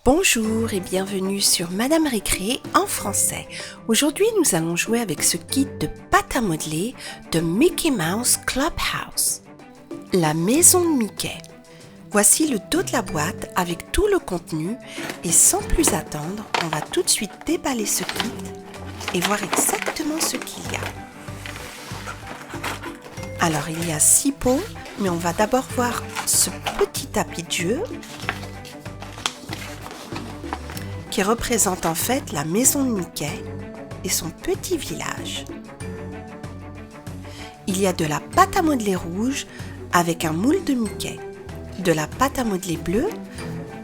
Bonjour et bienvenue sur Madame Récré en français. Aujourd'hui, nous allons jouer avec ce kit de pâte à modeler de Mickey Mouse Clubhouse. La maison de Mickey. Voici le dos de la boîte avec tout le contenu et sans plus attendre, on va tout de suite déballer ce kit et voir exactement ce qu'il y a. Alors, il y a 6 pots, mais on va d'abord voir ce petit tapis de jeu qui représente en fait la maison de Mickey et son petit village. Il y a de la pâte à modeler rouge avec un moule de Mickey, de la pâte à modeler bleue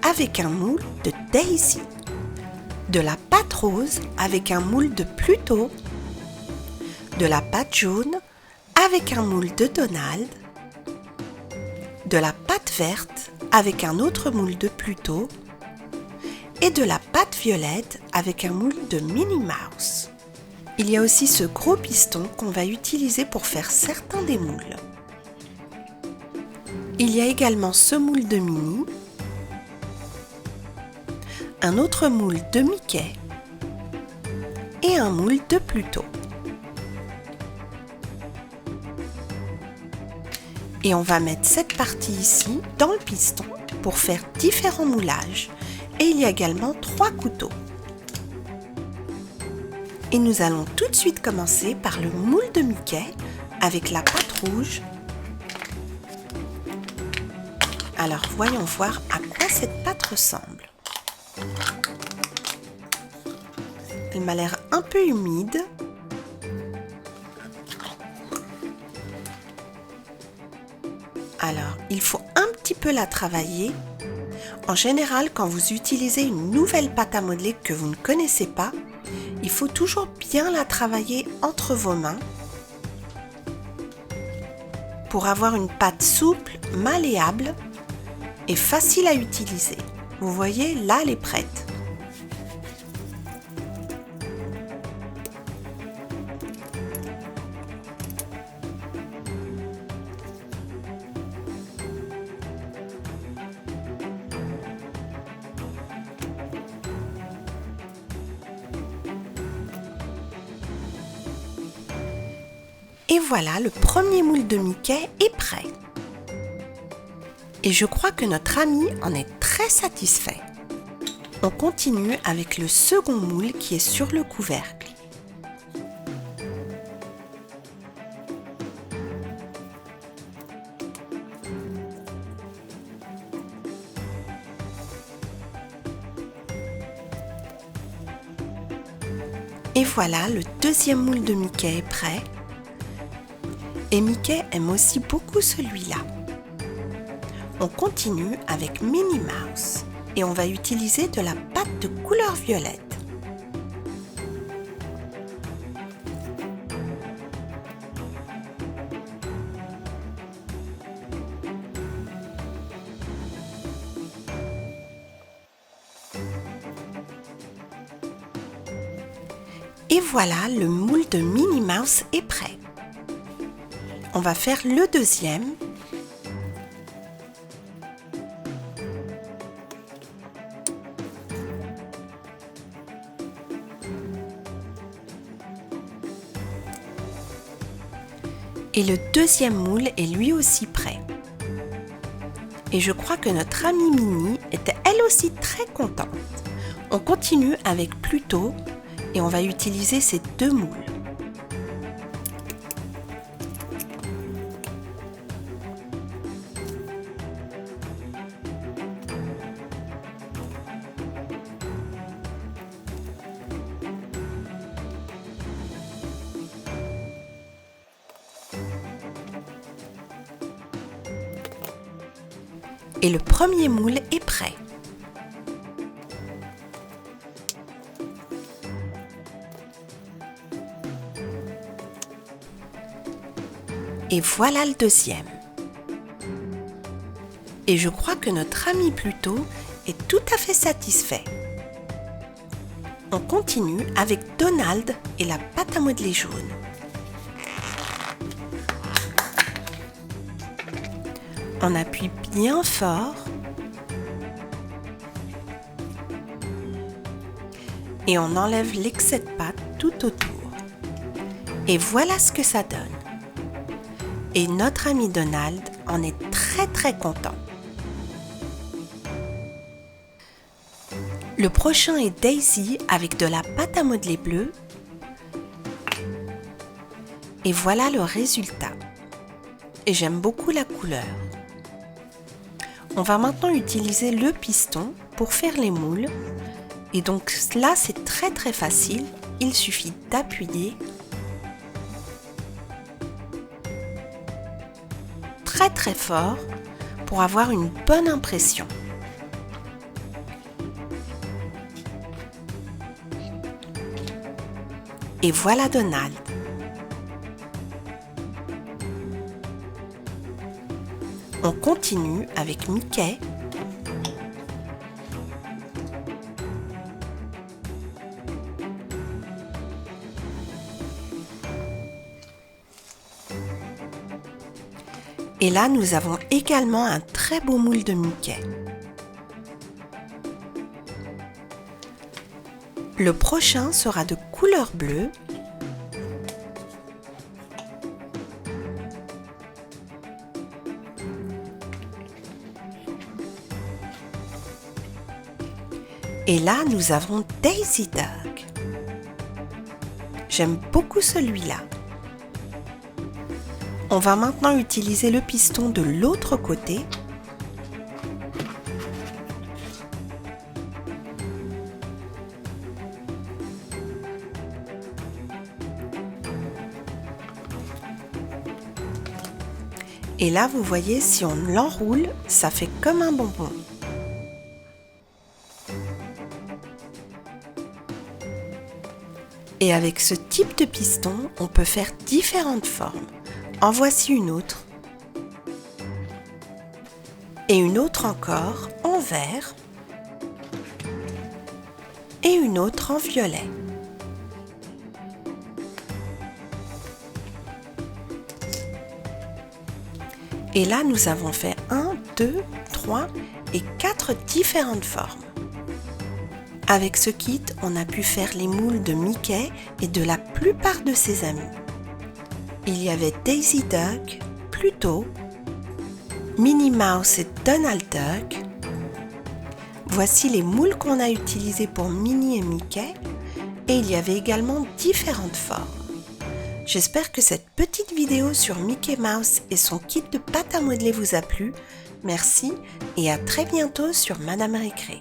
avec un moule de Daisy, de la pâte rose avec un moule de Pluto, de la pâte jaune avec un moule de Donald, de la pâte verte avec un autre moule de Pluto et de la pâte violette avec un moule de Minnie Mouse. Il y a aussi ce gros piston qu'on va utiliser pour faire certains des moules. Il y a également ce moule de Minnie, un autre moule de Mickey et un moule de Pluto. Et on va mettre cette partie ici dans le piston pour faire différents moulages. Et il y a également 3 couteaux. Et nous allons tout de suite commencer par le moule de Mickey avec la pâte rouge. Alors voyons voir à quoi cette pâte ressemble. Elle m'a l'air un peu humide. Alors, il faut un petit peu la travailler. En général, quand vous utilisez une nouvelle pâte à modeler que vous ne connaissez pas, il faut toujours bien la travailler entre vos mains pour avoir une pâte souple, malléable et facile à utiliser. Vous voyez, là, elle est prête. Et voilà, le premier moule de Mickey est prêt. Et je crois que notre ami en est très satisfait. On continue avec le second moule qui est sur le couvercle. Et voilà, le deuxième moule de Mickey est prêt. Et Mickey aime aussi beaucoup celui-là. On continue avec Minnie Mouse et on va utiliser de la pâte de couleur violette. Et voilà, le moule de Minnie Mouse est prêt. On va faire le deuxième. Et le deuxième moule est lui aussi prêt. Et je crois que notre amie Minnie était elle aussi très contente. On continue avec Pluto et on va utiliser ces 2 moules. Et le premier moule est prêt. Et voilà le deuxième. Et je crois que notre ami Pluto est tout à fait satisfait. On continue avec Donald et la pâte à modeler jaune. On appuie bien fort et on enlève l'excès de pâte tout autour. Et voilà ce que ça donne. Et notre ami Donald en est très content. Le prochain est Daisy avec de la pâte à modeler bleue. Et voilà le résultat. Et j'aime beaucoup la couleur. On va maintenant utiliser le piston pour faire les moules. Et donc là, c'est très facile. Il suffit d'appuyer très fort pour avoir une bonne impression. Et voilà Donald. On continue avec Mickey. Et là, nous avons également un très beau moule de Mickey. Le prochain sera de couleur bleue. Et là, nous avons Daisy Duck. J'aime beaucoup celui-là. On va maintenant utiliser le piston de l'autre côté. Et là, vous voyez, si on l'enroule, ça fait comme un bonbon. Et avec ce type de piston, on peut faire différentes formes. En voici une autre. Et une autre encore en vert. Et une autre en violet. Et là, nous avons fait 1, 2, 3 et 4 différentes formes. Avec ce kit, on a pu faire les moules de Mickey et de la plupart de ses amis. Il y avait Daisy Duck, Pluto, Minnie Mouse et Donald Duck. Voici les moules qu'on a utilisés pour Minnie et Mickey. Et il y avait également différentes formes. J'espère que cette petite vidéo sur Mickey Mouse et son kit de pâte à modeler vous a plu. Merci et à très bientôt sur Madame Récré.